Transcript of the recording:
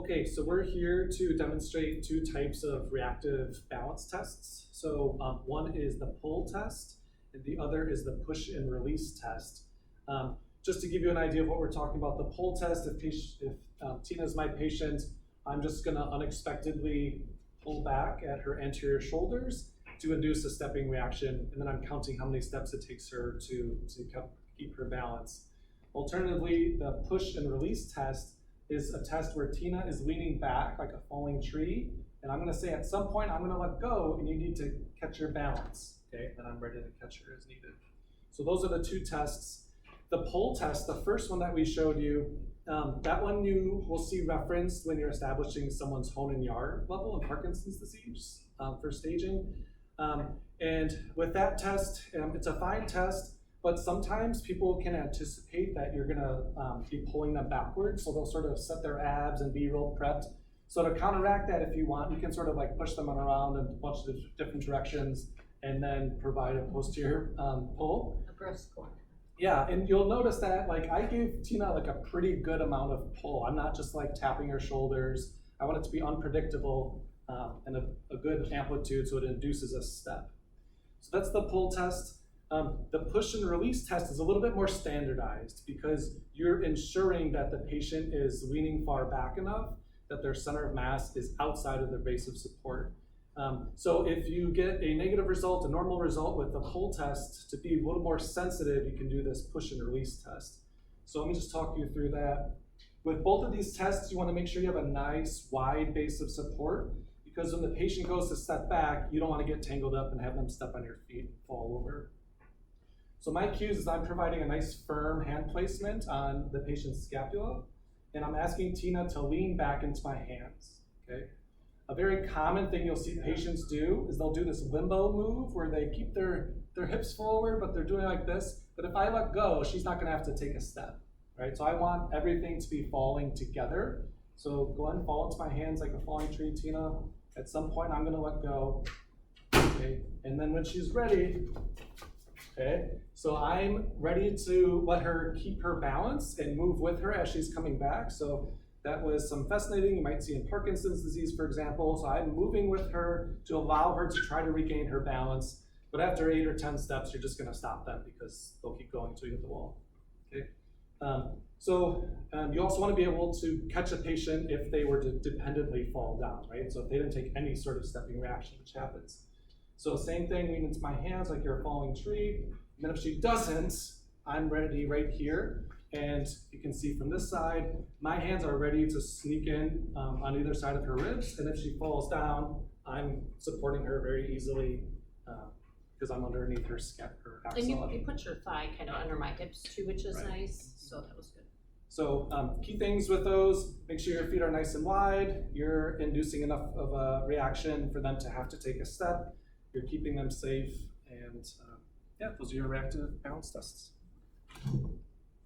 Okay, so we're here to demonstrate two types of reactive balance tests. So one is the pull test, and the other is the push and release test. Just to give you an idea of what we're talking about, the pull test, if Tina's my patient, I'm just gonna unexpectedly pull back at her anterior shoulders to induce a stepping reaction, and then I'm counting how many steps it takes her to keep her balance. Alternatively, the push and release test is a test where Tina is leaning back like a falling tree, and I'm gonna say at some point I'm gonna let go and you need to catch your balance, okay? And I'm ready to catch her as needed. So those are the two tests. The pull test, the first one that we showed you, that one you will see referenced when you're establishing someone's Hoehn-Yahr level in Parkinson's disease for staging. And with that test, it's a fine test, but sometimes people can anticipate that you're gonna be pulling them backwards, so they'll sort of set their abs and be real prepped. So to counteract that, if you want, you can sort of like push them around in a bunch of different directions and then provide a posterior pull. A gross score. Yeah, and you'll notice that like I gave Tina like a pretty good amount of pull. I'm not just like tapping her shoulders. I want it to be unpredictable and a good amplitude so it induces a step. So that's the pull test. The push and release test is a little bit more standardized because you're ensuring that the patient is leaning far back enough that their center of mass is outside of their base of support. So if you get a negative result, a normal result with the pull test, to be a little more sensitive, you can do this push and release test. So let me just talk you through that. With both of these tests, you want to make sure you have a nice wide base of support, because when the patient goes to step back, you don't want to get tangled up and have them step on your feet and fall over. So my cues is I'm providing a nice firm hand placement on the patient's scapula, and I'm asking Tina to lean back into my hands, okay? A very common thing you'll see patients do is they'll do this limbo move where they keep their hips forward, but they're doing like this. But if I let go, she's not gonna have to take a step, right? So I want everything to be falling together. So go ahead and fall into my hands like a falling tree, Tina. At some point, I'm gonna let go, okay? And then when she's ready, okay, so I'm ready to let her keep her balance and move with her as she's coming back. So that was some fascinating you might see in Parkinson's disease, for example. So I'm moving with her to allow her to try to regain her balance. But after 8 or 10 steps, you're just gonna stop them because they'll keep going until you hit the wall, okay? You also wanna be able to catch a patient if they were to dependently fall down, right? So if they didn't take any sort of stepping reaction, which happens. So same thing, lean into my hands like you're a falling tree. And then if she doesn't, I'm ready right here. And you can see from this side, my hands are ready to sneak in on either side of her ribs. And if she falls down, I'm supporting her very easily because I'm underneath her axilla. And you put your thigh kind of under my hips too, which is nice. So that was good. So key things with those, make sure your feet are nice and wide. You're inducing enough of a reaction for them to have to take a step. You're keeping them safe, and yeah, those are your reactive balance tests.